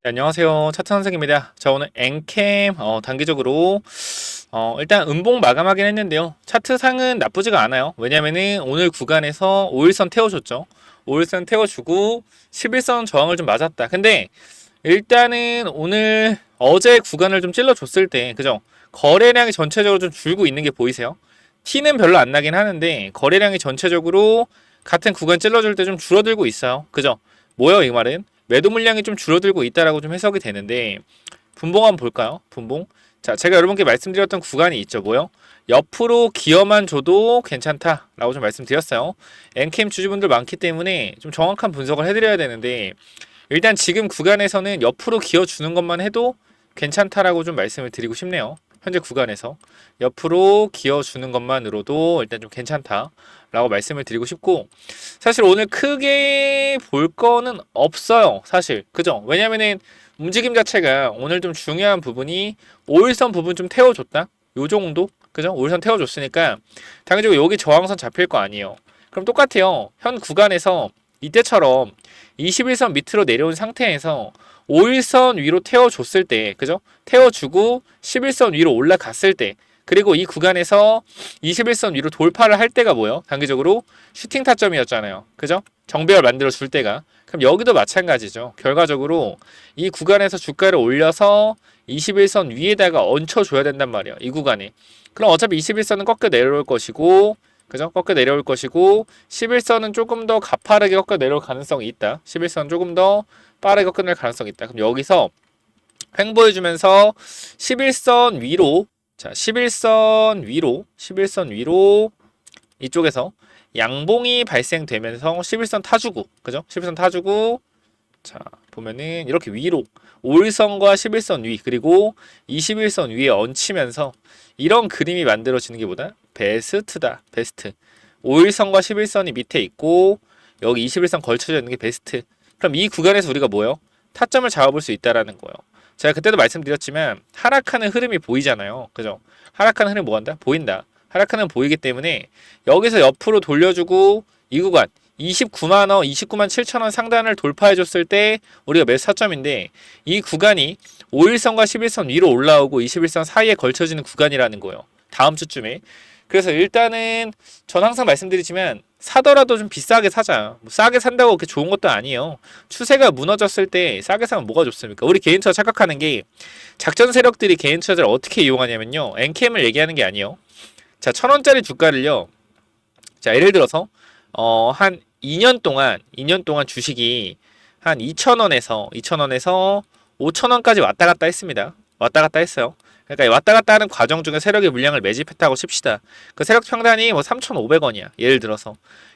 네, 안녕하세요. 차트 선생입니다. 자, 오늘 엔캠 단기적으로 일단 음봉 마감하긴 했는데요. 차트상은 나쁘지가 않아요. 왜냐면은 오늘 구간에서 5일선 태워줬죠. 5일선 태워주고 11선 저항을 좀 맞았다. 근데 일단은 오늘 어제 구간을 좀 찔러줬을 때, 그죠? 거래량이 전체적으로 좀 줄고 있는 게 보이세요? 티는 별로 안 나긴 하는데 거래량이 전체적으로 같은 구간 찔러줄 때 좀 줄어들고 있어요. 그죠? 뭐예요, 이 말은? 매도 물량이 좀 줄어들고 있다라고 좀 해석이 되는데 분봉 한번 볼까요? 분봉. 자, 제가 여러분께 말씀드렸던 구간이 있죠. 뭐요? 옆으로 기어만 줘도 괜찮다라고 좀 말씀드렸어요. 엔캠 주주분들 많기 때문에 좀 정확한 분석을 해드려야 되는데 일단 지금 구간에서는 옆으로 기어주는 것만 해도 괜찮다라고 좀 말씀을 드리고 싶네요. 현재 구간에서 옆으로 기어주는 것만으로도 일단 좀 괜찮다라고 말씀을 드리고 싶고, 사실 오늘 크게 볼 거는 없어요. 사실 그죠? 왜냐면은 움직임 자체가 오늘 좀 중요한 부분이 5일선 부분 좀 태워줬다. 요 정도, 그죠? 5일선 태워줬으니까 당연히 여기 저항선 잡힐 거 아니에요. 그럼 똑같아요. 현 구간에서 이때처럼 21선 밑으로 내려온 상태에서 5일선 위로 태워줬을 때, 그죠? 태워주고 11선 위로 올라갔을 때, 그리고 이 구간에서 21선 위로 돌파를 할 때가 뭐예요? 단기적으로 슈팅 타점이었잖아요. 그죠? 정배열 만들어 줄 때가. 그럼 여기도 마찬가지죠. 결과적으로 이 구간에서 주가를 올려서 21선 위에다가 얹혀줘야 된단 말이에요. 이 구간에. 그럼 어차피 21선은 꺾여 내려올 것이고, 그죠? 꺾여 내려올 것이고 11선은 조금 더 가파르게 꺾여 내려올 가능성이 있다. 11선 조금 더 빠르게 꺾어낼 가능성이 있다. 그럼 여기서 횡보해주면서 11선 위로, 자 11선 위로 이쪽에서 양봉이 발생되면서 11선 타주고, 그죠? 11선 타주고, 자 보면은 이렇게 위로 5일선과 11선 위, 그리고 21선 위에 얹히면서 이런 그림이 만들어지는 게 보다 베스트다. 베스트. 5일선과 11선이 밑에 있고 여기 21선 걸쳐져 있는 게 베스트. 그럼 이 구간에서 우리가 뭐요? 타점을 잡아볼 수 있다라는 거예요. 제가 그때도 말씀드렸지만 하락하는 흐름이 보이잖아요. 그죠? 하락하는 흐름이 뭐한다? 보인다. 하락하는 보이기 때문에 여기서 옆으로 돌려주고 이 구간 29만원, 29만 7천원 상단을 돌파해줬을 때 우리가 매수 타점인데 이 구간이 5일선과 11선 위로 올라오고 21선 사이에 걸쳐지는 구간이라는 거예요. 다음 주쯤에. 그래서 일단은 전 항상 말씀드리지만 사더라도 좀 비싸게 사자. 뭐 싸게 산다고 그렇게 좋은 것도 아니에요. 추세가 무너졌을 때 싸게 사면 뭐가 좋습니까? 우리 개인 투자 착각하는 게 작전 세력들이 개인 투자를 어떻게 이용하냐면요. 엔캠을 얘기하는 게 아니에요. 자, 1,000원짜리 주가를요. 자, 예를 들어서 한 2년 동안 주식이 한 2,000원에서 5,000원까지 왔다 갔다 했습니다. 왔다 갔다 했어요. 그러니까 왔다 갔다 하는 과정 중에 세력의 물량을 매집했다고 칩시다. 그 세력 평단이 뭐 3,500원이야. 예를 들어서.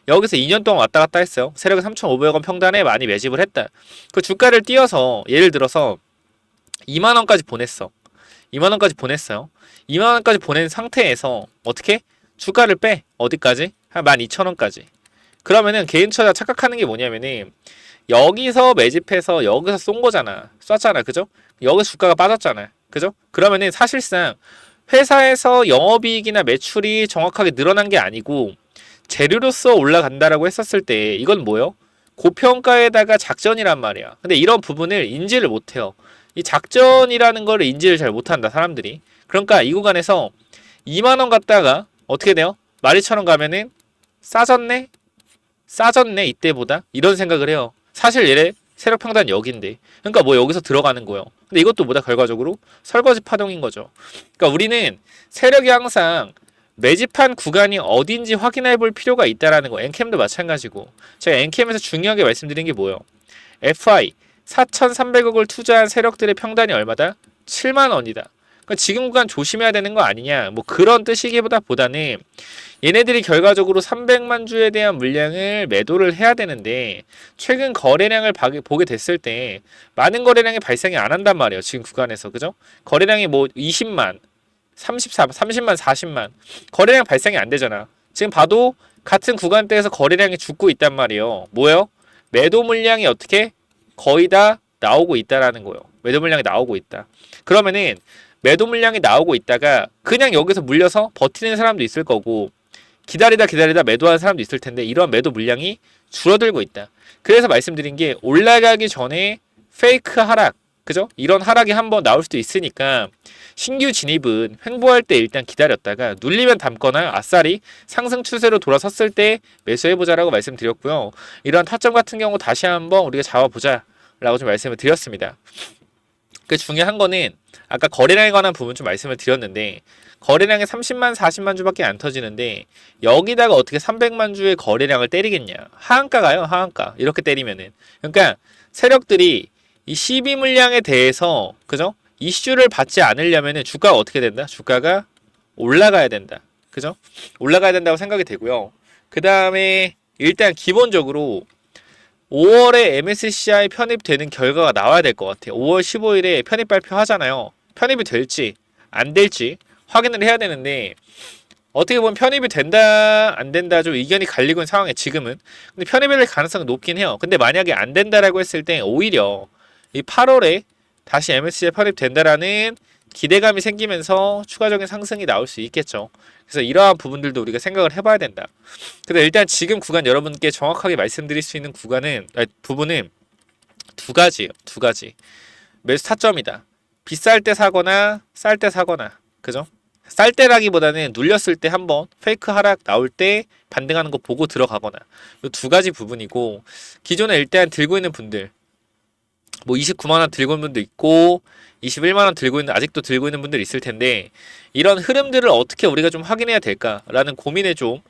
여기서 2년 동안 왔다 갔다 했어요. 세력이 3,500원 평단에 많이 매집을 했다. 그 주가를 띄어서 예를 들어서 2만 원까지 보냈어. 2만 원까지 보냈어요. 2만 원까지 보낸 상태에서 어떻게? 주가를 빼. 어디까지? 한 12,000원까지. 그러면은 개인 투자 착각하는 게 뭐냐면은 여기서 매집해서 여기서 쏜 거잖아. 쐈잖아. 그죠? 여기서 주가가 빠졌잖아. 그죠? 그러면은 사실상 회사에서 영업이익이나 매출이 정확하게 늘어난 게 아니고 재료로서 올라간다라고 했었을 때 이건 뭐예요? 고평가에다가 작전이란 말이야. 근데 이런 부분을 인지를 못해요. 이 작전이라는 거를 인지를 잘 못한다, 사람들이. 그러니까 이 구간에서 2만원 갔다가 어떻게 돼요? 12,000원 가면은 싸졌네? 싸졌네, 이때보다? 이런 생각을 해요. 사실 얘네 세력 평단 여기인데. 그러니까 뭐 여기서 들어가는 거예요. 근데 이것도 뭐다? 결과적으로 설거지 파동인 거죠. 그러니까 우리는 세력이 항상 매집한 구간이 어딘지 확인해 볼 필요가 있다라는 거. 엔캠도 마찬가지고. 제가 엔캠에서 중요하게 말씀드린 게 뭐예요? FI 4,300억을 투자한 세력들의 평단이 얼마다? 7만 원이다. 그러니까 지금 구간 조심해야 되는 거 아니냐, 뭐 그런 뜻이기보다는 얘네들이 결과적으로 300만 주에 대한 물량을 매도를 해야 되는데 최근 거래량을 보게 됐을 때 많은 거래량이 발생이 안 한단 말이에요. 지금 구간에서. 그죠? 거래량이 뭐 20만 30만 40만 거래량 발생이 안 되잖아. 지금 봐도 같은 구간대에서 거래량이 죽고 있단 말이에요. 뭐예요? 매도 물량이 어떻게 거의 다 나오고 있다라는 거예요. 매도 물량이 나오고 있다. 그러면은 매도 물량이 나오고 있다가 그냥 여기서 물려서 버티는 사람도 있을 거고 기다리다 매도하는 사람도 있을 텐데 이러한 매도 물량이 줄어들고 있다. 그래서 말씀드린 게 올라가기 전에 페이크 하락, 그죠? 이런 하락이 한번 나올 수도 있으니까 신규 진입은 횡보할 때 일단 기다렸다가 눌리면 담거나 아싸리 상승 추세로 돌아섰을 때 매수해보자라고 말씀드렸고요. 이런 타점 같은 경우 다시 한번 우리가 잡아보자 라고 좀 말씀을 드렸습니다. 그 중요한 거는 아까 거래량에 관한 부분 좀 말씀을 드렸는데 거래량이 30만 40만 주밖에 안 터지는데 여기다가 어떻게 300만 주의 거래량을 때리겠냐. 하한가가요. 하한가. 이렇게 때리면은 그러니까 세력들이 이 시비 물량에 대해서 그죠? 이슈를 받지 않으려면은 주가가 어떻게 된다? 주가가 올라가야 된다. 그죠? 올라가야 된다고 생각이 되고요. 그 다음에 일단 기본적으로 5월에 MSCI 편입되는 결과가 나와야 될 것 같아요. 5월 15일에 편입 발표하잖아요. 편입이 될지 안 될지 확인을 해야 되는데 어떻게 보면 편입이 된다 안 된다 좀 의견이 갈리고 있는 상황에 지금은 근데 편입이 될 가능성이 높긴 해요. 근데 만약에 안 된다라고 했을 때 오히려 이 8월에 다시 MSCI 편입된다라는 기대감이 생기면서 추가적인 상승이 나올 수 있겠죠. 그래서 이러한 부분들도 우리가 생각을 해봐야 된다. 근데 일단 지금 구간 여러분께 정확하게 말씀드릴 수 있는 부분은 두 가지예요. 두 가지. 매수 타점이다. 비쌀 때 사거나 쌀 때 사거나. 그죠? 쌀 때라기보다는 눌렸을 때 한번 페이크 하락 나올 때 반등하는 거 보고 들어가거나. 이 두 가지 부분이고 기존에 일단 들고 있는 분들 뭐 29만원 들고 있는 분도 있고 21만원 들고 있는 아직도 들고 있는 분들 있을 텐데 이런 흐름들을 어떻게 우리가 좀 확인해야 될까라는 고민에 좀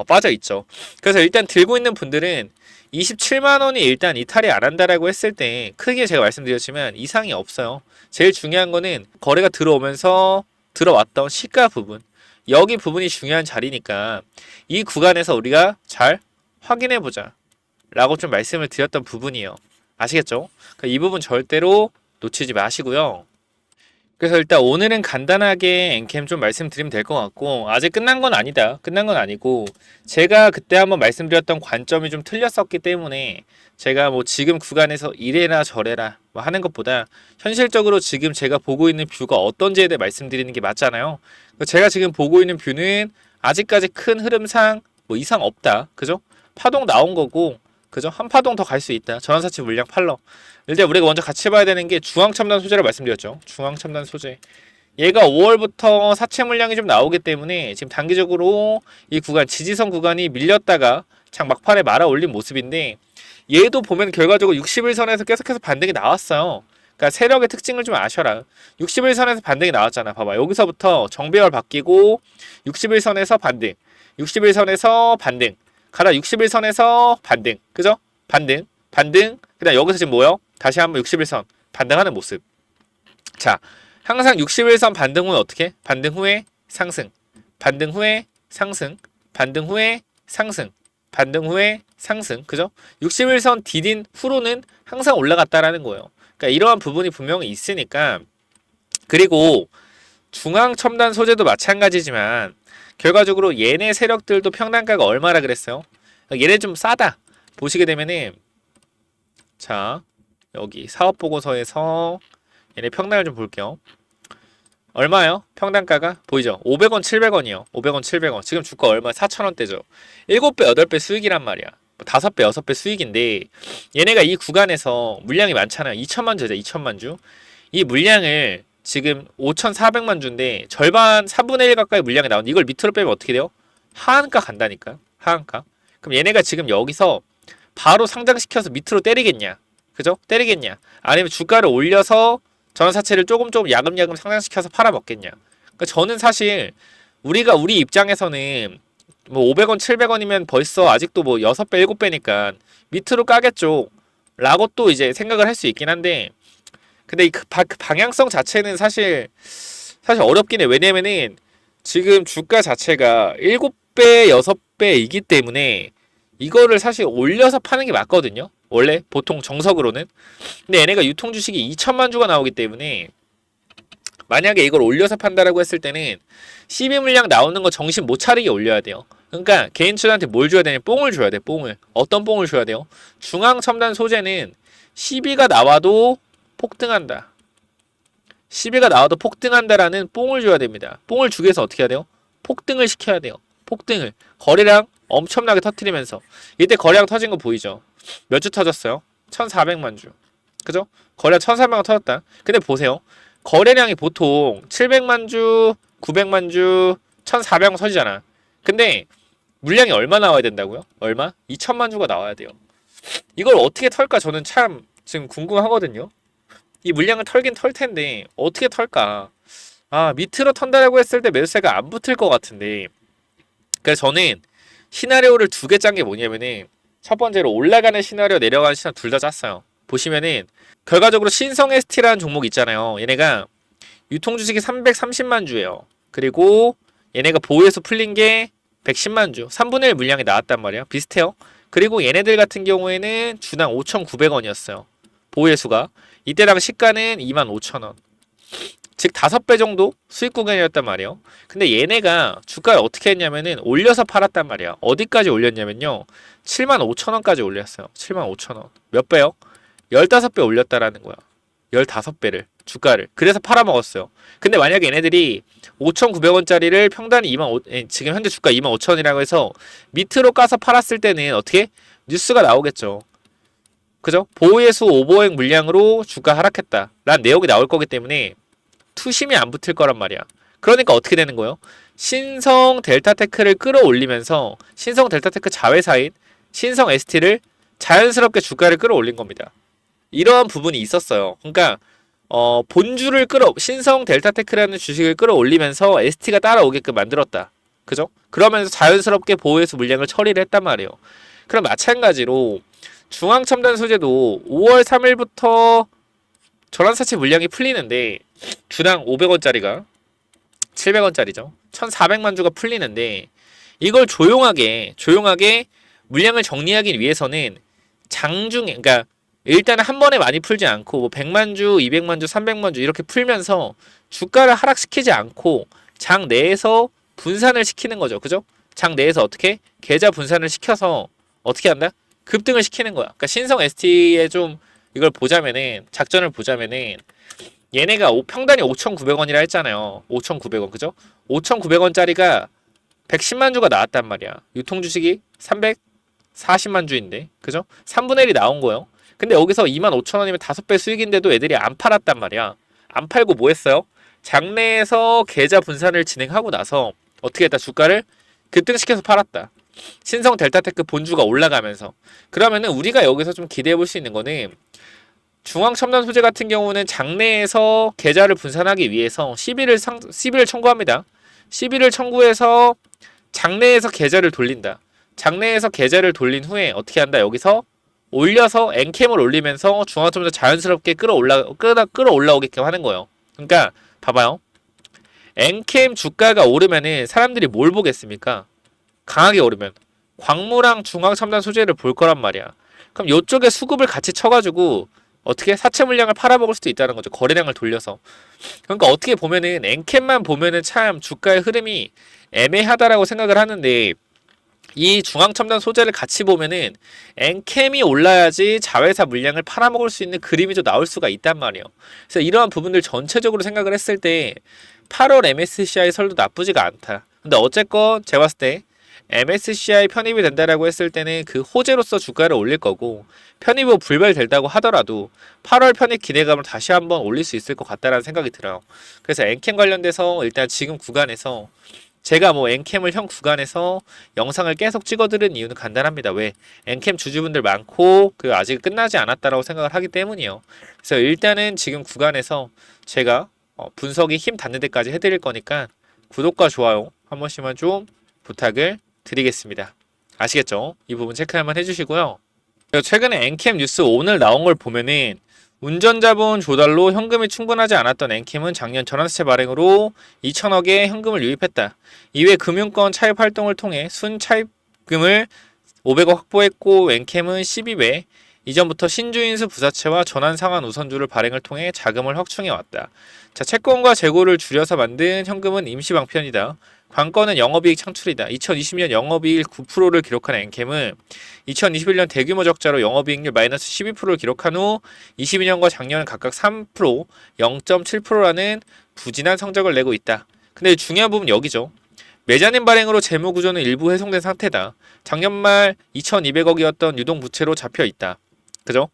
빠져 있죠. 그래서 일단 들고 있는 분들은 27만원이 일단 이탈이 안 한다라고 했을 때 크게 제가 말씀드렸지만 이상이 없어요. 제일 중요한 거는 거래가 들어오면서 들어왔던 시가 부분 여기 부분이 중요한 자리니까 이 구간에서 우리가 잘 확인해 보자 라고 좀 말씀을 드렸던 부분이에요. 아시겠죠? 그러니까 이 부분 절대로 놓치지 마시고요. 그래서 일단 오늘은 간단하게 엔캠 좀 말씀드리면 될 것 같고 아직 끝난 건 아니다. 끝난 건 아니고 제가 그때 한번 말씀드렸던 관점이 좀 틀렸었기 때문에 제가 뭐 지금 구간에서 이래라 저래라 뭐 하는 것보다 현실적으로 지금 제가 보고 있는 뷰가 어떤지에 대해 말씀드리는 게 맞잖아요. 제가 지금 보고 있는 뷰는 아직까지 큰 흐름상 뭐 이상 없다. 그죠? 파동 나온 거고 그죠? 한 파동 더 갈 수 있다. 전환사치 물량 팔러. 일단 우리가 먼저 같이 봐야 되는 게 중앙첨단 소재를 말씀드렸죠. 중앙첨단 소재. 얘가 5월부터 사채 물량이 좀 나오기 때문에 지금 단기적으로 이 구간 지지선 구간이 밀렸다가 장 막판에 말아 올린 모습인데 얘도 보면 결과적으로 60일선에서 계속해서 반등이 나왔어요. 그러니까 세력의 특징을 좀 아셔라. 60일선에서 반등이 나왔잖아. 봐봐. 여기서부터 정배열 바뀌고 60일선에서 반등. 60일선에서 반등. 가라 60일선에서 반등. 그죠? 반등. 반등. 그 다음 여기서 지금 뭐요? 다시 한번 60일선 반등하는 모습. 자, 항상 60일선 반등 후에 어떻게? 반등 후에 상승. 반등 후에 상승. 반등 후에 상승. 반등 후에 상승. 그죠? 60일선 디딘 후로는 항상 올라갔다라는 거예요. 그러니까 이러한 부분이 분명히 있으니까 그리고 중앙첨단 소재도 마찬가지지만 결과적으로 얘네 세력들도 평단가가 얼마라 그랬어요? 얘네 좀 싸다. 보시게 되면은 자 여기 사업보고서에서 얘네 평단을 좀 볼게요. 얼마요? 평단가가 보이죠? 500원, 700원이요. 500원, 700원. 지금 주가 얼마? 4,000원대죠. 7배, 8배 수익이란 말이야. 5배, 6배 수익인데 얘네가 이 구간에서 물량이 많잖아요. 2천만 주죠. 2천만 주. 이 물량을 지금 5,400만 주인데 절반 4분의 1 가까이 물량이 나오는데 이걸 밑으로 빼면 어떻게 돼요? 하한가 간다니까. 하한가. 그럼 얘네가 지금 여기서 바로 상장시켜서 밑으로 때리겠냐? 그죠? 때리겠냐? 아니면 주가를 올려서 전환사채를 조금 야금야금 상장시켜서 팔아먹겠냐? 그러니까 저는 사실 우리 입장에서는 뭐 500원, 700원이면 벌써 아직도 뭐 6배, 7배니까 밑으로 까겠죠. 라고 또 이제 생각을 할 수 있긴 한데 근데 그 방향성 자체는 사실 어렵긴 해. 왜냐면은 지금 주가 자체가 7배, 6배이기 때문에 이거를 사실 올려서 파는 게 맞거든요. 원래 보통 정석으로는. 근데 얘네가 유통 주식이 2천만 주가 나오기 때문에 만약에 이걸 올려서 판다라고 했을 때는 시비 물량 나오는 거 정신 못 차리게 올려야 돼요. 그러니까 개인 투자한테 뭘 줘야 되냐? 뽕을 줘야 돼. 뽕을. 어떤 뽕을 줘야 돼요? 중앙 첨단 소재는 시비가 나와도 폭등한다. 시비가 나와도 폭등한다라는 뽕을 줘야 됩니다. 뽕을 주기 위해서 어떻게 해야 돼요? 폭등을 시켜야 돼요. 폭등을. 거래량 엄청나게 터뜨리면서 이때 거래량 터진 거 보이죠? 몇 주 터졌어요? 1,400만 주. 그죠? 거래량 1,400원 터졌다. 근데 보세요. 거래량이 보통 700만 주, 900만 주, 1,400원 터지잖아. 근데 물량이 얼마 나와야 된다고요? 얼마? 2천만 주가 나와야 돼요. 이걸 어떻게 털까 저는 참 지금 궁금하거든요. 이 물량을 털긴 털 텐데 어떻게 털까? 아, 밑으로 턴다라고 했을 때 매수세가 안 붙을 것 같은데. 그래서 저는 시나리오를 두 개 짠 게 뭐냐면은 첫 번째로 올라가는 시나리오, 내려가는 시나리오 둘 다 짰어요. 보시면은 결과적으로 신성 ST라는 종목 있잖아요. 얘네가 유통 주식이 330만 주예요. 그리고 얘네가 보유해서 풀린 게 110만 주, 3분의 1 물량이 나왔단 말이에요. 비슷해요. 그리고 얘네들 같은 경우에는 주당 5,900원이었어요. 보유해수가. 이때당 시가는 25,000원. 즉 5배 정도 수익 구간이었단 말이에요. 근데 얘네가 주가를 어떻게 했냐면은 올려서 팔았단 말이야. 어디까지 올렸냐면요. 75,000원까지 올렸어요. 75,000원. 몇 배요? 15배 올렸다라는 거야. 15배를 주가를. 그래서 팔아먹었어요. 근데 만약에 얘네들이 5,900원짜리를 평단이 25,000, 지금 현재 주가 25,000원이라고 해서 밑으로 까서 팔았을 때는 어떻게? 뉴스가 나오겠죠. 그죠? 보유예수 오버행 물량으로 주가 하락했다 라는 내용이 나올 거기 때문에 투심이 안 붙을 거란 말이야. 그러니까 어떻게 되는 거예요? 신성 델타테크를 끌어올리면서 신성 델타테크 자회사인 신성 ST를 자연스럽게 주가를 끌어올린 겁니다. 이러한 부분이 있었어요. 그러니까 본주를 신성 델타테크라는 주식을 끌어올리면서 ST가 따라오게끔 만들었다. 그죠? 그러면서 자연스럽게 보호해서 물량을 처리를 했단 말이에요. 그럼 마찬가지로 중앙첨단 소재도 5월 3일부터 전환사채 물량이 풀리는데 주당 500원짜리가 700원짜리죠. 1,400만 주가 풀리는데 이걸 조용하게 물량을 정리하기 위해서는 장중에, 그러니까 일단은 한 번에 많이 풀지 않고 뭐 100만 주, 200만 주, 300만 주 이렇게 풀면서 주가를 하락시키지 않고 장 내에서 분산을 시키는 거죠. 그죠? 장 내에서 어떻게? 계좌 분산을 시켜서 어떻게 한다? 급등을 시키는 거야. 그러니까 신성 ST에 좀 이걸 보자면은 작전을 보자면은 얘네가 평단이 5,900원이라 했잖아요. 5,900원. 그죠? 5,900원짜리가 110만 주가 나왔단 말이야. 유통 주식이 340만 주인데. 그죠? 3분의 1이 나온 거예요. 근데 여기서 25,000원이면 5배 수익인데도 애들이 안 팔았단 말이야. 안 팔고 뭐 했어요? 장내에서 계좌 분산을 진행하고 나서 어떻게 했다? 주가를 급등시켜서 팔았다. 신성 델타테크 본주가 올라가면서. 그러면은 우리가 여기서 좀 기대해 볼 수 있는 거는 중앙첨단 소재 같은 경우는 장내에서 계좌를 분산하기 위해서 시비를 청구합니다. 시비를 청구해서 장내에서 계좌를 돌린다. 장내에서 계좌를 돌린 후에 어떻게 한다? 여기서 올려서 엔캠을 올리면서 중앙첨단 자연스럽게 끌어올라오게끔 하는 거예요. 그러니까 봐봐요. 엔캠 주가가 오르면은 사람들이 뭘 보겠습니까? 강하게 오르면 광무랑 중앙첨단 소재를 볼 거란 말이야. 그럼 이쪽에 수급을 같이 쳐가지고 어떻게 사채 물량을 팔아먹을 수도 있다는 거죠. 거래량을 돌려서. 그러니까 어떻게 보면은 엔캠만 보면은 참 주가의 흐름이 애매하다라고 생각을 하는데 이 중앙첨단 소재를 같이 보면은 엔캠이 올라야지 자회사 물량을 팔아먹을 수 있는 그림이 좀 나올 수가 있단 말이에요. 그래서 이러한 부분들 전체적으로 생각을 했을 때 8월 MSCI 설도 나쁘지가 않다. 근데 어쨌건 제가 봤을 때 MSCI 편입이 된다라고 했을 때는 그 호재로서 주가를 올릴 거고 편입이 불발된다고 하더라도 8월 편입 기대감을 다시 한번 올릴 수 있을 것 같다라는 생각이 들어요. 그래서 엔캠 관련돼서 일단 지금 구간에서 제가 뭐 엔캠을 형 구간에서 영상을 계속 찍어드린 이유는 간단합니다. 왜? 엔캠 주주분들 많고 그 아직 끝나지 않았다라고 생각을 하기 때문이에요. 그래서 일단은 지금 구간에서 제가 분석이 힘 닿는 데까지 해드릴 거니까 구독과 좋아요 한 번씩만 좀 부탁을 드리겠습니다. 아시겠죠? 이 부분 체크 한번 해주시고요. 최근에 엔캠 뉴스 오늘 나온 걸 보면은 운전자본 조달로 현금이 충분하지 않았던 엔캠은 작년 전환사채 발행으로 2천억의 현금을 유입했다. 이외 금융권 차입 활동을 통해 순 차입금을 500억 확보했고 엔캠은 12배 이전부터 신주인수 부사채와 전환 상환 우선주를 발행을 통해 자금을 확충해왔다. 자, 채권과 재고를 줄여서 만든 현금은 임시 방편이다. 관건은 영업이익 창출이다. 2020년 영업이익 9%를 기록한 엔캠은 2021년 대규모 적자로 영업이익률 마이너스 12%를 기록한 후 22년과 작년은 각각 3%, 0.7%라는 부진한 성적을 내고 있다. 근데 중요한 부분 여기죠. 매자님 발행으로 재무 구조는 일부 훼손된 상태다. 작년 말 2,200억이었던 유동부채로 잡혀 있다. 그죠?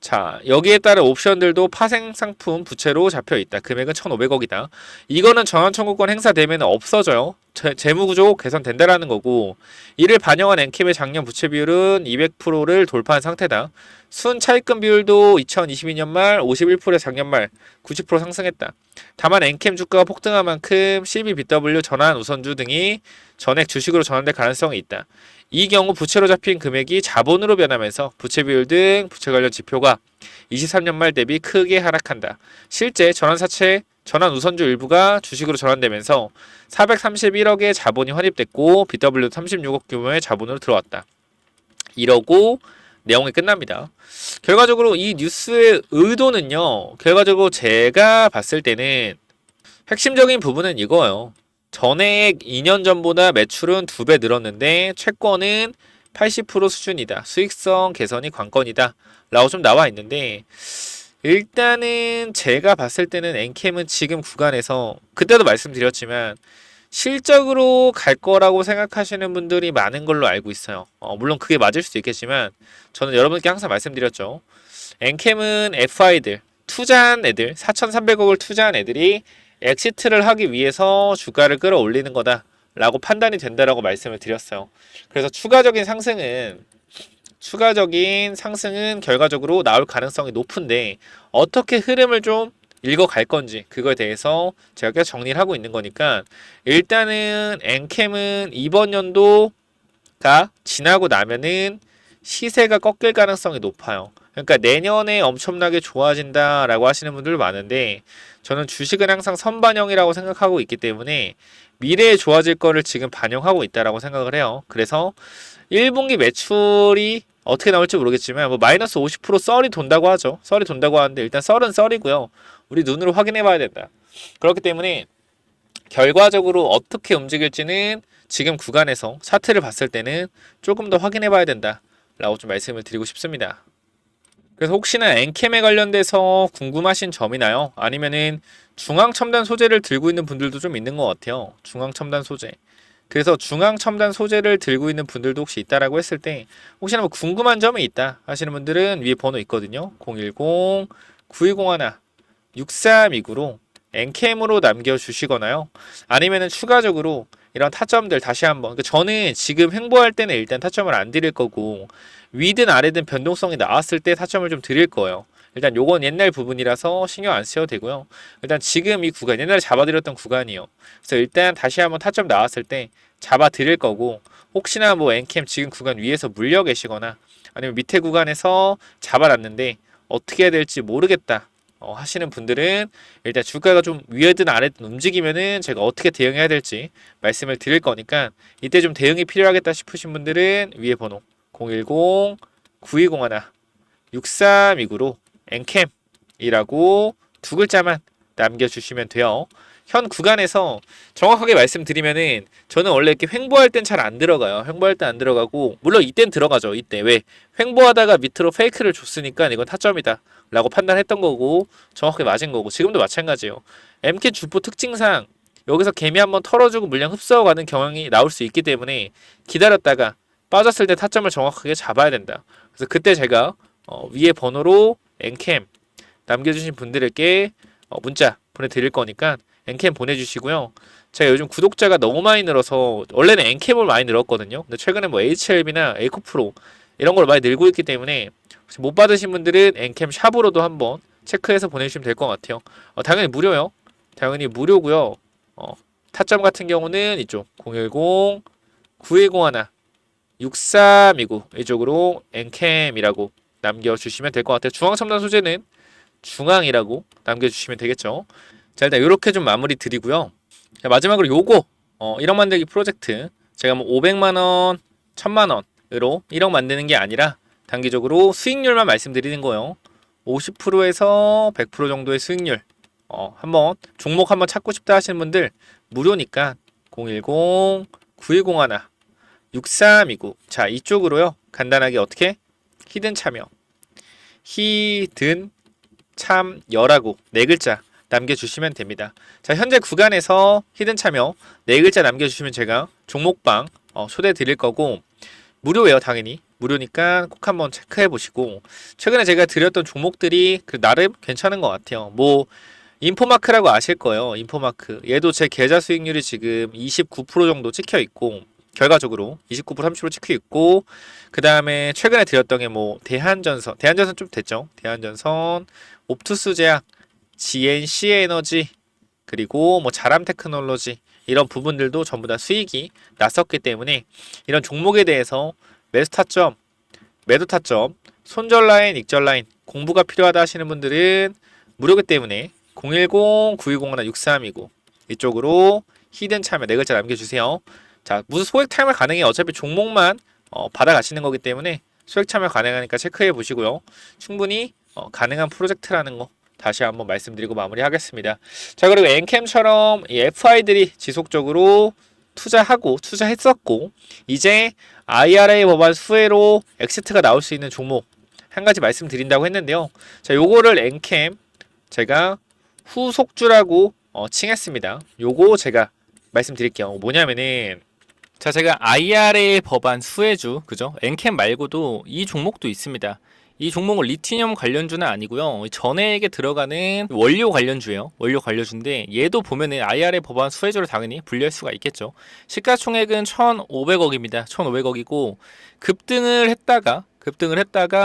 자, 여기에 따른 옵션들도 파생 상품 부채로 잡혀 있다. 금액은 1,500억이다. 이거는 전환 청구권 행사되면 없어져요. 재무구조 개선된다라는 거고, 이를 반영한 엔캠의 작년 부채 비율은 200%를 돌파한 상태다. 순 차입금 비율도 2022년 말 51%에 작년 말 90% 상승했다. 다만 엔캠 주가가 폭등한 만큼 CBBW 전환 우선주 등이 전액 주식으로 전환될 가능성이 있다. 이 경우 부채로 잡힌 금액이 자본으로 변하면서 부채 비율 등 부채 관련 지표가 23년 말 대비 크게 하락한다. 실제 전환사채 전환 우선주 일부가 주식으로 전환되면서 431억의 자본이 환입됐고 BW도 36억 규모의 자본으로 들어왔다. 이러고 내용이 끝납니다. 결과적으로 이 뉴스의 의도는요. 결과적으로 제가 봤을 때는 핵심적인 부분은 이거예요. 전액 2년 전보다 매출은 2배 늘었는데 채권은 80% 수준이다. 수익성 개선이 관건이다. 라고 좀 나와 있는데 일단은 제가 봤을 때는 엔캠은 지금 구간에서 그때도 말씀드렸지만 실적으로 갈 거라고 생각하시는 분들이 많은 걸로 알고 있어요. 물론 그게 맞을 수도 있겠지만 저는 여러분께 항상 말씀드렸죠. 엔캠은 FI들, 투자한 애들, 4,300억을 투자한 애들이 엑시트를 하기 위해서 주가를 끌어올리는 거다 라고 판단이 된다라고 말씀을 드렸어요. 그래서 추가적인 상승은 결과적으로 나올 가능성이 높은데 어떻게 흐름을 좀 읽어갈 건지 그거에 대해서 제가 계속 정리를 하고 있는 거니까 일단은 엔캠은 이번 연도가 지나고 나면은 시세가 꺾일 가능성이 높아요. 그러니까 내년에 엄청나게 좋아진다라고 하시는 분들 많은데 저는 주식은 항상 선반영이라고 생각하고 있기 때문에 미래에 좋아질 거를 지금 반영하고 있다라고 생각을 해요. 그래서 1분기 매출이 어떻게 나올지 모르겠지만 뭐 마이너스 50% 썰이 돈다고 하죠. 썰이 돈다고 하는데 일단 썰은 썰이고요. 우리 눈으로 확인해 봐야 된다. 그렇기 때문에 결과적으로 어떻게 움직일지는 지금 구간에서 차트를 봤을 때는 조금 더 확인해 봐야 된다 라고 좀 말씀을 드리고 싶습니다. 그래서 혹시나 엔캠에 관련돼서 궁금하신 점이나요? 아니면은 중앙첨단 소재를 들고 있는 분들도 좀 있는 것 같아요. 중앙첨단 소재. 그래서 중앙첨단 소재를 들고 있는 분들도 혹시 있다라고 했을 때 혹시나 뭐 궁금한 점이 있다 하시는 분들은 위에 번호 있거든요. 010-9201-6329로 엔캠으로 남겨주시거나요. 아니면은 추가적으로 이런 타점들 다시 한번 저는 지금 횡보할 때는 일단 타점을 안 드릴 거고 위든 아래든 변동성이 나왔을 때 타점을 좀 드릴 거예요. 일단 요건 옛날 부분이라서 신경 안 쓰셔도 되고요. 일단 지금 이 구간 옛날에 잡아드렸던 구간이요. 그래서 일단 다시 한번 타점 나왔을 때 잡아드릴 거고 혹시나 뭐 엔캠 지금 구간 위에서 물려 계시거나 아니면 밑에 구간에서 잡아놨는데 어떻게 해야 될지 모르겠다 하시는 분들은 일단 주가가 좀 위에든 아래든 움직이면은 제가 어떻게 대응해야 될지 말씀을 드릴 거니까 이때 좀 대응이 필요하겠다 싶으신 분들은 위에 번호 010-9201-6329로 엔캠이라고 두 글자만 남겨주시면 돼요. 현 구간에서 정확하게 말씀드리면은 저는 원래 이렇게 횡보할 땐 잘 안 들어가요. 횡보할 땐 안 들어가고 물론 이땐 들어가죠. 이때 왜 횡보하다가 밑으로 페이크를 줬으니까 이건 타점이다 라고 판단했던 거고 정확하게 맞은 거고 지금도 마찬가지예요. MK 주포 특징상 여기서 개미 한번 털어주고 물량 흡수하고 가는 경향이 나올 수 있기 때문에 기다렸다가 빠졌을 때 타점을 정확하게 잡아야 된다. 그래서 그때 제가 위에 번호로 엔캠 남겨주신 분들에게 문자 보내드릴 거니까 엔캠 보내주시고요. 제가 요즘 구독자가 너무 많이 늘어서 원래는 엔캠을 많이 늘었거든요. 근데 최근에 뭐 HLB나 에이코프로 이런 걸 많이 늘고 있기 때문에 혹시 못 받으신 분들은 엔캠 샵으로도 한번 체크해서 보내주시면 될 것 같아요. 당연히 무료요. 당연히 무료고요. 타점 같은 경우는 이쪽 010-9201-6329 이쪽으로 엔캠이라고 남겨주시면 될 것 같아요. 중앙첨단 소재는 중앙이라고 남겨주시면 되겠죠. 자, 일단 이렇게 좀 마무리 드리고요. 자, 마지막으로 요거 1억 만들기 프로젝트 제가 뭐 500만원, 1000만원으로 1억 만드는 게 아니라 단기적으로 수익률만 말씀드리는 거예요. 50%에서 100% 정도의 수익률 한번 종목 한번 찾고 싶다 하시는 분들 무료니까 010-9201-6329 자, 이쪽으로요. 간단하게 어떻게? 히든 참여 히든 참여라고 네 글자 남겨주시면 됩니다. 자, 현재 구간에서 히든 참여 네 글자 남겨주시면 제가 종목방 초대 드릴 거고 무료예요. 당연히 무료니까 꼭 한번 체크해 보시고, 최근에 제가 드렸던 종목들이 그 나름 괜찮은 것 같아요. 뭐 인포마크라고 아실 거예요. 인포마크. 얘도 제 계좌 수익률이 지금 29% 정도 찍혀 있고, 결과적으로 29% 30% 찍혀 있고, 그 다음에 최근에 드렸던 게 뭐 대한전선 좀 됐죠. 대한전선, 옵투스 제약, GNC 에너지, 그리고 뭐 자람 테크놀로지, 이런 부분들도 전부 다 수익이 났었기 때문에 이런 종목에 대해서 매수 타점, 매도 타점, 손절 라인, 익절 라인 공부가 필요하다 하시는 분들은 무료기 때문에 010-9201-6329 이쪽으로 히든 참여 4글자 남겨주세요. 자, 무슨 소액 참여 가능해. 어차피 종목만 받아가시는 거기 때문에 소액 참여 가능하니까 체크해 보시고요. 충분히 가능한 프로젝트라는 거 다시 한번 말씀드리고 마무리하겠습니다. 자, 그리고 엔캠처럼 이 FI들이 지속적으로 투자했었고, 이제 IRA 법안 수혜로 엑시트가 나올 수 있는 종목 한 가지 말씀드린다고 했는데요. 자, 요거를 엔캠 제가 후속주라고 칭했습니다. 요거 제가 말씀드릴게요. 뭐냐면은, 자, 제가 IRA 법안 수혜주, 그죠? 엔캠 말고도 이 종목도 있습니다. 이 종목은 리튬 관련주는 아니고요. 전해액에 들어가는 원료 관련주예요. 원료 관련주인데 얘도 보면은 IRA 법안 수혜주로 당연히 분류할 수가 있겠죠. 시가총액은 1,500억입니다. 1,500억이고 급등을 했다가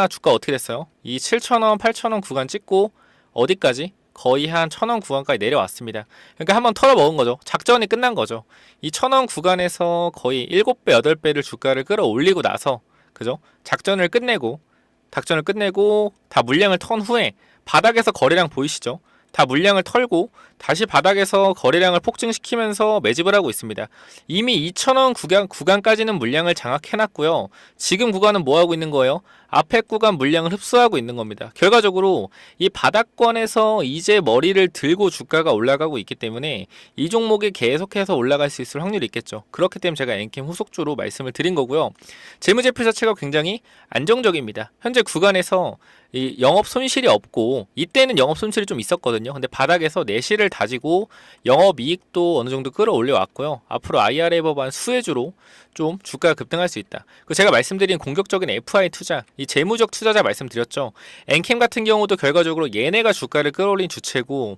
주가 어떻게 됐어요? 이 7,000원, 8,000원 구간 찍고 어디까지? 거의 한 1,000원 구간까지 내려왔습니다. 그러니까 한번 털어먹은 거죠. 작전이 끝난 거죠. 이 1,000원 구간에서 거의 7배, 8배를 주가를 끌어올리고 나서, 그죠? 작전을 끝내고 다 물량을 턴 후에 바닥에서 거래량 보이시죠? 다 물량을 털고 다시 바닥에서 거래량을 폭증시키면서 매집을 하고 있습니다. 이미 2,000원 구간까지는 물량을 장악해놨고요. 지금 구간은 뭐 하고 있는 거예요? 앞에 구간 물량을 흡수하고 있는 겁니다. 결과적으로 이 바닥권에서 이제 머리를 들고 주가가 올라가고 있기 때문에 이 종목이 계속해서 올라갈 수 있을 확률이 있겠죠. 그렇기 때문에 제가 엔캠 후속주로 말씀을 드린 거고요. 재무제표 자체가 굉장히 안정적입니다. 현재 구간에서 이 영업 손실이 없고, 이때는 영업 손실이 좀 있었거든요. 근데 바닥에서 내실을 다지고 영업 이익도 어느 정도 끌어올려 왔고요. 앞으로 IRA 법안 수혜주로 좀 주가가 급등할 수 있다. 그 제가 말씀드린 공격적인 FI 투자, 이 재무적 투자자 말씀드렸죠. 엔캠 같은 경우도 결과적으로 얘네가 주가를 끌어올린 주체고,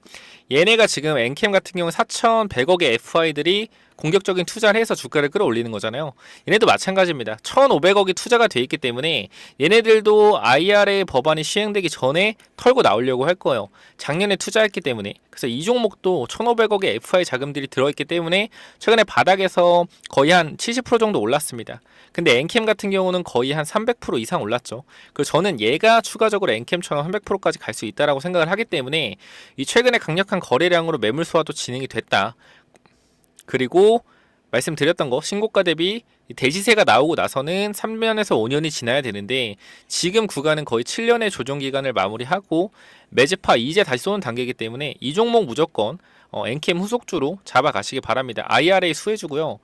얘네가 지금 엔캠 같은 경우 4,100억의 FI들이 공격적인 투자를 해서 주가를 끌어올리는 거잖아요. 얘네도 마찬가지입니다. 1,500억이 투자가 돼 있기 때문에 얘네들도 IRA 법안이 시행되기 전에 털고 나오려고 할 거예요. 작년에 투자했기 때문에. 그래서 이 종목도 1,500억의 FI 자금들이 들어있기 때문에 최근에 바닥에서 거의 한 70% 정도 올랐습니다. 근데 엔캠 같은 경우는 거의 한 300% 이상 올랐죠. 그래서 저는 얘가 추가적으로 엔캠처럼 300%까지 갈 수 있다라고 생각을 하기 때문에 이 최근에 강력한 거래량으로 매물 소화도 진행이 됐다. 그리고 말씀드렸던 거, 신고가 대비 대시세가 나오고 나서는 3년에서 5년이 지나야 되는데 지금 구간은 거의 7년의 조정 기간을 마무리하고 매집하 이제 다시 쏘는 단계이기 때문에 이 종목 무조건 엔캠 후속주로 잡아가시기 바랍니다. IRA 수혜주고요.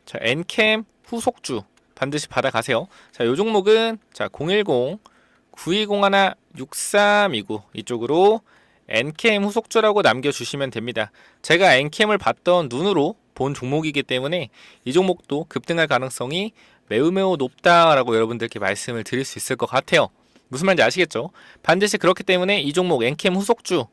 자, 엔캠 후속주 반드시 받아가세요. 자, 요 종목은 자 010-9201-6329 이쪽으로 엔캠 후속주라고 남겨주시면 됩니다. 제가 엔캠을 봤던 눈으로 본 종목이기 때문에 이 종목도 급등할 가능성이 매우 높다라고 여러분들께 말씀을 드릴 수 있을 것 같아요. 무슨 말인지 아시겠죠? 반드시 그렇기 때문에 이 종목 엔캠 후속주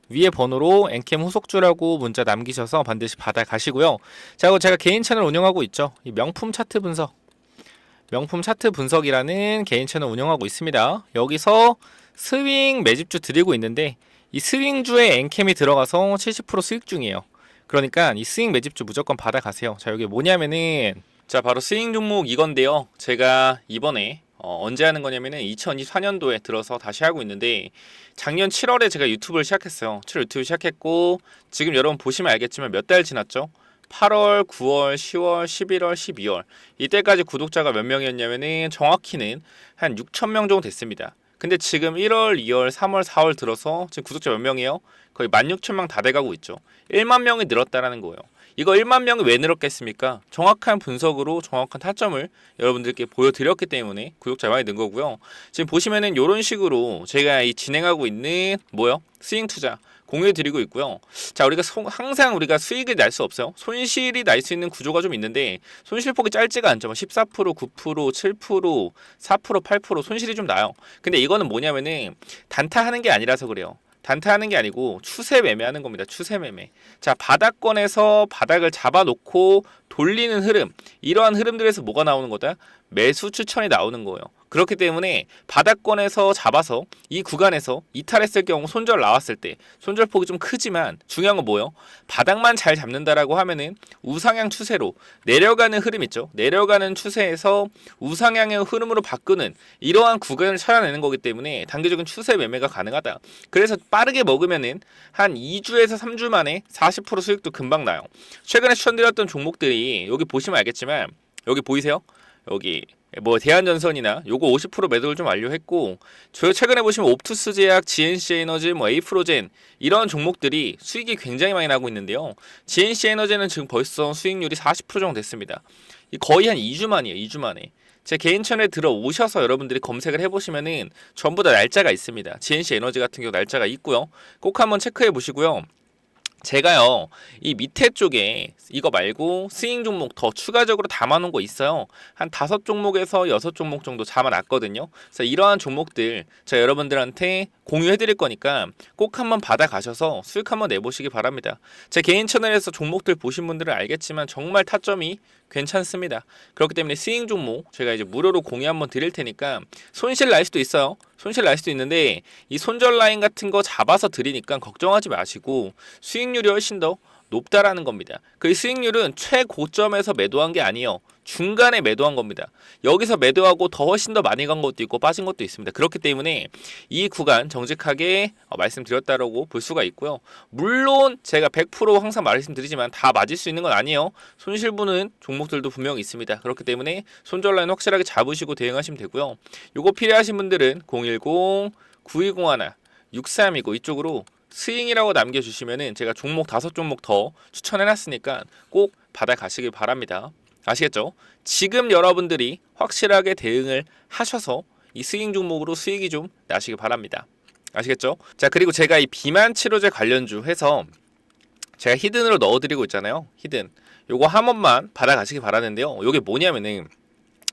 위에 번호로 엔캠 후속주라고 문자 남기셔서 반드시 받아가시고요. 자, 그리고 제가 개인 채널 운영하고 있죠. 이 명품 차트 분석이라는 개인 채널 운영하고 있습니다. 여기서 스윙 매집주 드리고 있는데 이 스윙주에 엔캠이 들어가서 70% 수익 중이에요. 그러니까 이 스윙 매집주 무조건 받아가세요. 자, 여기 뭐냐면은 자 바로 스윙 종목 이건데요. 제가 이번에 언제 하는 거냐면은 2024년도에 들어서 다시 하고 있는데 작년 7월에 제가 유튜브를 시작했어요. 7월 유튜브 시작했고 지금 여러분 보시면 알겠지만 몇 달 지났죠? 8월, 9월, 10월, 11월, 12월 이때까지 구독자가 몇 명이었냐면은 정확히는 한 6,000명 정도 됐습니다. 근데 지금 1월, 2월, 3월, 4월 들어서 지금 구독자 몇 명이에요? 거의 16,000명 다 돼가고 있죠. 1만 명이 늘었다라는 거예요. 이거 1만 명이 왜 늘었겠습니까? 정확한 분석으로 정확한 타점을 여러분들께 보여드렸기 때문에 구독자 많이 는 거고요. 지금 보시면은 이런 식으로 제가 이 진행하고 있는 스윙 투자 공유해 드리고 있고요. 자, 우리가 항상 우리가 수익을 날 수 없어요. 손실이 날 수 있는 구조가 좀 있는데 손실폭이 짧지가 않죠. 14%, 9%, 7%, 4%, 8% 손실이 좀 나요. 근데 이거는 뭐냐면은 단타하는 게 아니라서 그래요. 단타하는 게 아니고 추세 매매하는 겁니다. 추세 매매. 자, 바닥권에서 바닥을 잡아놓고 돌리는 흐름. 이러한 흐름들에서 뭐가 나오는 거다? 매수 추천이 나오는 거예요. 그렇기 때문에 바닥권에서 잡아서 이 구간에서 이탈했을 경우 손절 나왔을 때 손절폭이 좀 크지만 중요한 건 뭐예요? 바닥만 잘 잡는다라고 하면은 우상향 추세로 내려가는 흐름 있죠. 내려가는 추세에서 우상향의 흐름으로 바꾸는 이러한 구간을 찾아내는 거기 때문에 단기적인 추세 매매가 가능하다. 그래서 빠르게 먹으면은 한 2주에서 3주 만에 40% 수익도 금방 나요. 최근에 추천드렸던 종목들이 여기 보시면 알겠지만 여기 보이세요? 여기 뭐 대한전선이나 요거 50% 매도를 좀 완료했고 저 최근에 보시면 옵투스 제약, GNC 에너지, 뭐 에이프로젠 이런 종목들이 수익이 굉장히 많이 나고 있는데요. GNC 에너지는 지금 벌써 수익률이 40% 정도 됐습니다. 거의 한 2주 만이에요. 2주 만에. 제 개인 채널에 들어오셔서 여러분들이 검색을 해보시면은 전부 다 날짜가 있습니다. GNC 에너지 같은 경우 날짜가 있고요. 꼭 한번 체크해 보시고요. 제가요 이 밑에 쪽에 이거 말고 스윙 종목 더 추가적으로 담아놓은 거 있어요. 한 5종목에서 6종목 정도 잡아놨거든요. 그래서 이러한 종목들 제가 여러분들한테 공유해드릴 거니까 꼭 한번 받아가셔서 수익 한번 내보시기 바랍니다. 제 개인 채널에서 종목들 보신 분들은 알겠지만 정말 타점이 괜찮습니다. 그렇기 때문에 스윙 종목 제가 이제 무료로 공유 한번 드릴 테니까 손실 날 수도 있어요. 손실 날 수도 있는데 이 손절 라인 같은 거 잡아서 드리니까 걱정하지 마시고 수익률이 훨씬 더 높다라는 겁니다. 그 수익률은 최고점에서 매도한 게 아니에요. 중간에 매도한 겁니다. 여기서 매도하고 더 훨씬 더 많이 간 것도 있고 빠진 것도 있습니다. 그렇기 때문에 이 구간 정직하게 말씀드렸다라고 볼 수가 있고요. 물론 제가 100% 항상 말씀드리지만 다 맞을 수 있는 건 아니에요. 손실 보는 종목들도 분명히 있습니다. 그렇기 때문에 손절 라인 확실하게 잡으시고 대응하시면 되고요. 요거 필요하신 분들은 010-9201 6329 이쪽으로 스윙이라고 남겨주시면은 제가 종목 5종목 더 추천해놨으니까 꼭 받아가시길 바랍니다. 아시겠죠? 지금 여러분들이 확실하게 대응을 하셔서 이 스윙 종목으로 수익이 좀 나시길 바랍니다. 아시겠죠? 자, 그리고 제가 이 비만 치료제 관련주 해서 제가 히든으로 넣어드리고 있잖아요. 히든. 요거 한 번만 받아가시길 바라는데요. 요게 뭐냐면은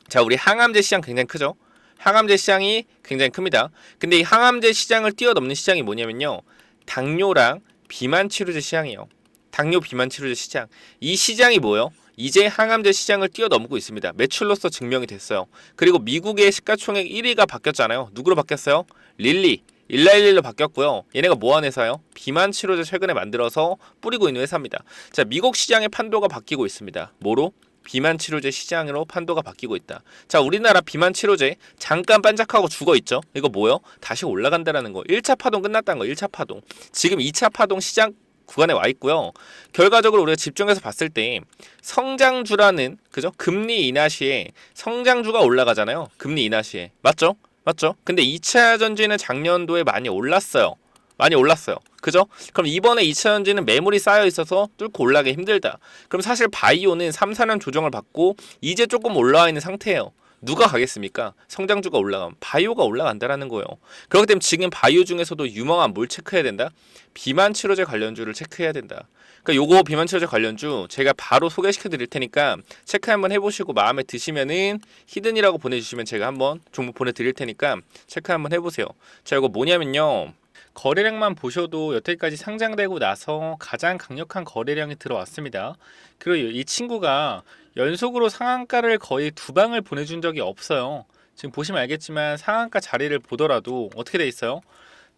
자, 우리 항암제 시장 굉장히 크죠? 항암제 시장이 굉장히 큽니다. 근데 이 항암제 시장을 뛰어넘는 시장이 뭐냐면요. 당뇨랑 비만 치료제 시장이에요. 당뇨 비만 치료제 시장. 이 시장이 뭐예요? 이제 항암제 시장을 뛰어넘고 있습니다. 매출로서 증명이 됐어요. 그리고 미국의 시가총액 1위가 바뀌었잖아요. 누구로 바뀌었어요? 릴리. 111로 바뀌었고요. 얘네가 뭐하는 회사요? 비만 치료제 최근에 만들어서 뿌리고 있는 회사입니다. 자, 미국 시장의 판도가 바뀌고 있습니다. 뭐로? 비만 치료제 시장으로 판도가 바뀌고 있다. 자, 우리나라 비만 치료제 잠깐 반짝하고 죽어 있죠. 이거 뭐요? 다시 올라간다라는 거. 1차 파동 끝났다는 거. 1차 파동. 지금 2차 파동 시장 구간에 와 있고요. 결과적으로 우리가 집중해서 봤을 때 성장주라는 그죠? 금리 인하 시에 성장주가 올라가잖아요. 금리 인하 시에. 맞죠? 맞죠? 근데 2차 전지는 작년도에 많이 올랐어요. 많이 올랐어요. 그죠? 그럼 이번에 2차 전지는 매물이 쌓여 있어서 뚫고 올라가기 힘들다. 그럼 사실 바이오는 3, 4년 조정을 받고 이제 조금 올라와 있는 상태예요. 누가 가겠습니까? 성장주가 올라가면 바이오가 올라간다라는 거예요. 그렇기 때문에 지금 바이오 중에서도 유망한 뭘 체크해야 된다? 비만 치료제 관련주를 체크해야 된다. 그러니까 요거 비만 치료제 관련주 제가 바로 소개시켜 드릴 테니까 체크 한번 해보시고 마음에 드시면은 히든이라고 보내주시면 제가 한번 종목 보내드릴 테니까 체크 한번 해보세요. 자, 이거 뭐냐면요. 거래량만 보셔도 여태까지 상장되고 나서 가장 강력한 거래량이 들어왔습니다. 그리고 이 친구가 연속으로 상한가를 거의 2방을 보내준 적이 없어요. 지금 보시면 알겠지만 상한가 자리를 보더라도 어떻게 돼 있어요?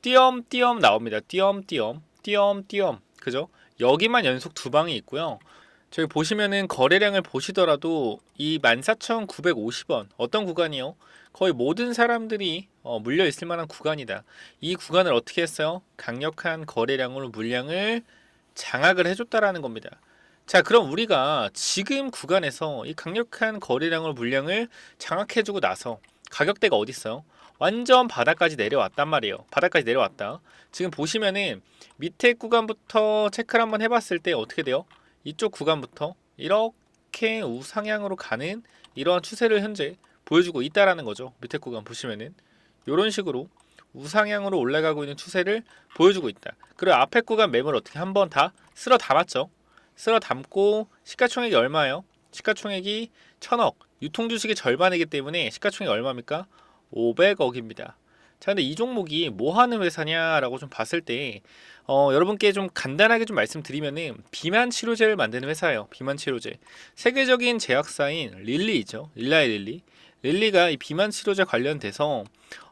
띄엄띄엄 나옵니다. 띄엄띄엄 띄엄띄엄 그죠? 여기만 연속 2방이 있고요. 저기 보시면은 거래량을 보시더라도 이 14,950원 어떤 구간이요? 거의 모든 사람들이 물려 있을 만한 구간이다. 이 구간을 어떻게 했어요? 강력한 거래량으로 물량을 장악을 해줬다라는 겁니다. 자, 그럼 우리가 지금 구간에서 이 강력한 거래량으로 물량을 장악해주고 나서 가격대가 어디 있어요? 완전 바닥까지 내려왔단 말이에요. 바닥까지 내려왔다. 지금 보시면은 밑에 구간부터 체크를 한번 해봤을 때 어떻게 돼요? 이쪽 구간부터 이렇게 우상향으로 가는 이러한 추세를 현재 보여주고 있다라는 거죠. 밑에 구간 보시면은 이런 식으로 우상향으로 올라가고 있는 추세를 보여주고 있다. 그리고 앞에 구간 매물 어떻게 한번 다 쓸어 담았죠. 쓸어 담고 시가총액이 얼마예요? 시가총액이 1000억. 유통주식의 절반이기 때문에 시가총액이 얼마입니까? 500억입니다. 자, 근데 이 종목이 뭐 하는 회사냐라고 좀 봤을 때 여러분께 좀 간단하게 좀 말씀드리면은 비만 치료제를 만드는 회사예요. 비만 치료제. 세계적인 제약사인 릴리죠. 릴라의 릴리. 릴리가 이 비만 치료제 관련돼서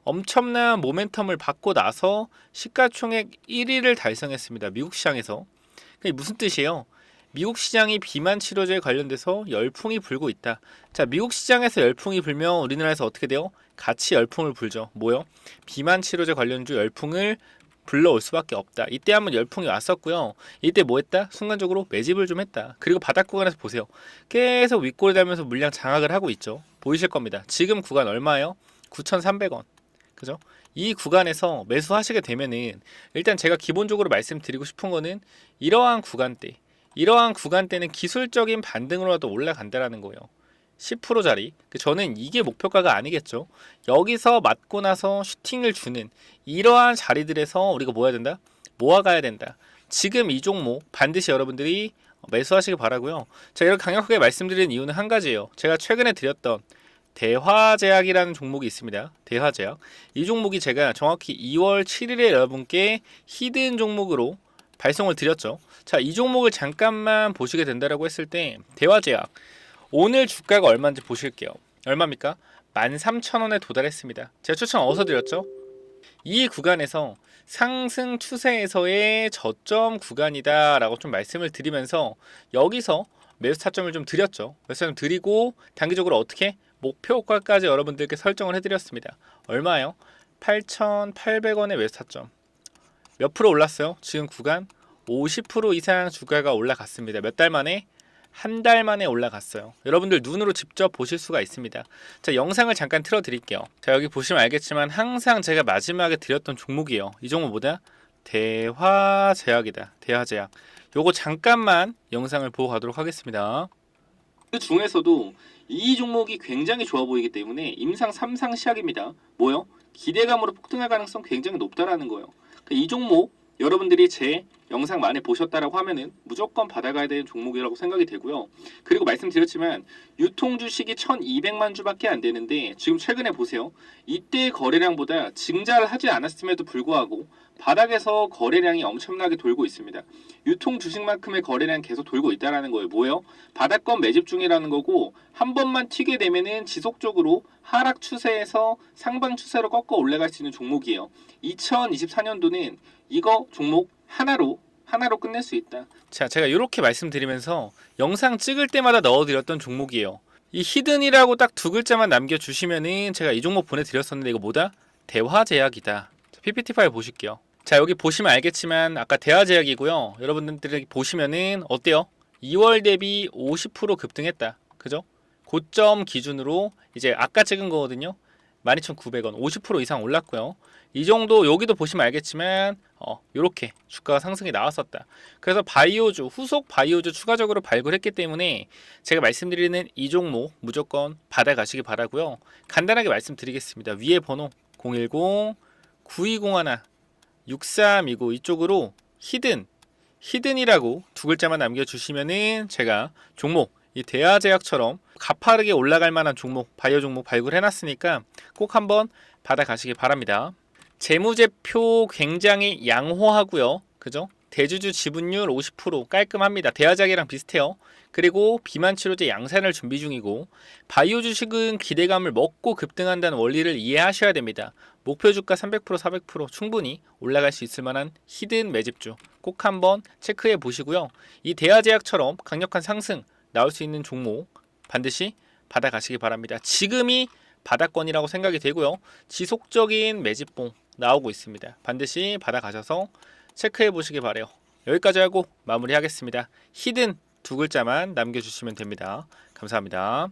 엄청난 모멘텀을 받고 나서 시가총액 1위를 달성했습니다. 미국 시장에서. 그게 무슨 뜻이에요? 미국 시장이 비만 치료제에 관련돼서 열풍이 불고 있다. 자, 미국 시장에서 열풍이 불면 우리나라에서 어떻게 돼요? 같이 열풍을 불죠. 뭐요? 비만 치료제 관련주 열풍을 불러올 수밖에 없다. 이때 한번 열풍이 왔었고요. 이때 뭐 했다? 순간적으로 매집을 좀 했다. 그리고 바닥 구간에서 보세요. 계속 윗골이 달면서 물량 장악을 하고 있죠. 보이실 겁니다. 지금 구간 얼마예요? 9,300원. 그죠? 이 구간에서 매수하시게 되면은 일단 제가 기본적으로 말씀드리고 싶은 거는 이러한 구간대는 기술적인 반등으로라도 올라간다라는 거예요. 10%짜리. 저는 이게 목표가가 아니겠죠. 여기서 맞고 나서 슈팅을 주는 이러한 자리들에서 우리가 뭐 해야 된다? 모아가야 된다. 지금 이 종목 반드시 여러분들이 매수하시길 바라고요. 제가 이렇게 강력하게 말씀드리는 이유는 한 가지예요. 제가 최근에 드렸던 대화제약이라는 종목이 있습니다. 대화제약. 이 종목이 제가 정확히 2월 7일에 여러분께 히든 종목으로 발송을 드렸죠. 자, 이 종목을 잠깐만 보시게 된다라고 했을 때 대화제약 오늘 주가가 얼마인지 보실게요. 얼마입니까? 13,000원에 도달했습니다. 제가 추천 어디서 드렸죠? 이 구간에서 상승 추세에서의 저점 구간이다 라고 좀 말씀을 드리면서 여기서 매수 타점을 좀 드렸죠. 매수 타점 드리고 단기적으로 어떻게? 목표가까지 여러분들께 설정을 해드렸습니다. 얼마요? 8,800원의 매수 타점. 몇 프로 올랐어요? 지금 구간 50% 이상 주가가 올라갔습니다. 몇 달 만에? 한 달 만에 올라갔어요. 여러분들 눈으로 직접 보실 수가 있습니다. 자, 영상을 잠깐 틀어 드릴게요. 자, 여기 보시면 알겠지만 항상 제가 마지막에 드렸던 종목이에요. 이 종목 뭐다? 대화제약이다. 대화제약. 요거 잠깐만 영상을 보고 가도록 하겠습니다. 그 중에서도 이 종목이 굉장히 좋아 보이기 때문에 임상 3상 시작입니다. 뭐요? 기대감으로 폭등할 가능성 굉장히 높다라는 거예요. 이 종목 여러분들이 제 영상 많이 보셨다라고 하면은 무조건 받아가야 되는 종목이라고 생각이 되고요. 그리고 말씀드렸지만 유통 주식이 1,200만 주밖에 안 되는데 지금 최근에 보세요. 이때 거래량보다 증자를 하지 않았음에도 불구하고 바닥에서 거래량이 엄청나게 돌고 있습니다. 유통 주식만큼의 거래량 계속 돌고 있다라는 거예요. 뭐예요? 바닥권 매집 중이라는 거고 한 번만 튀게 되면은 지속적으로 하락 추세에서 상방 추세로 꺾어 올라갈 수 있는 종목이에요. 2024년도는 이거 종목 하나로 끝낼 수 있다. 자, 제가 이렇게 말씀드리면서 영상 찍을 때마다 넣어드렸던 종목이에요. 이 히든이라고 딱 두 글자만 남겨주시면은 제가 이 종목 보내드렸었는데 이거 뭐다? 대화제약이다. PPT 파일 보실게요. 자, 여기 보시면 알겠지만 아까 대화제약이고요. 여러분들이 보시면은 어때요? 2월 대비 50% 급등했다. 그죠? 고점 기준으로 이제 아까 찍은 거거든요. 12,900원 50% 이상 올랐고요. 이 정도 여기도 보시면 알겠지만 이렇게 주가가 상승이 나왔었다. 그래서 바이오주 후속 바이오주 추가적으로 발굴했기 때문에 제가 말씀드리는 이 종목 무조건 받아가시기 바라고요. 간단하게 말씀드리겠습니다. 위에 번호 010-9201-6329 이쪽으로 히든이라고 두 글자만 남겨주시면은 제가 종목 이 대화제약처럼 가파르게 올라갈 만한 종목, 바이오 종목 발굴해놨으니까 꼭 한번 받아가시기 바랍니다. 재무제표 굉장히 양호하고요. 그죠? 대주주 지분율 50% 깔끔합니다. 대화제약이랑 비슷해요. 그리고 비만치료제 양산을 준비 중이고 바이오 주식은 기대감을 먹고 급등한다는 원리를 이해하셔야 됩니다. 목표 주가 300% 400% 충분히 올라갈 수 있을 만한 히든 매집주 꼭 한번 체크해 보시고요. 이 대화제약처럼 강력한 상승 나올 수 있는 종목 반드시 받아가시기 바랍니다. 지금이 바닥권이라고 생각이 되고요. 지속적인 매집봉 나오고 있습니다. 반드시 받아가셔서 체크해 보시기 바래요. 여기까지 하고 마무리하겠습니다. 히든 두 글자만 남겨주시면 됩니다. 감사합니다.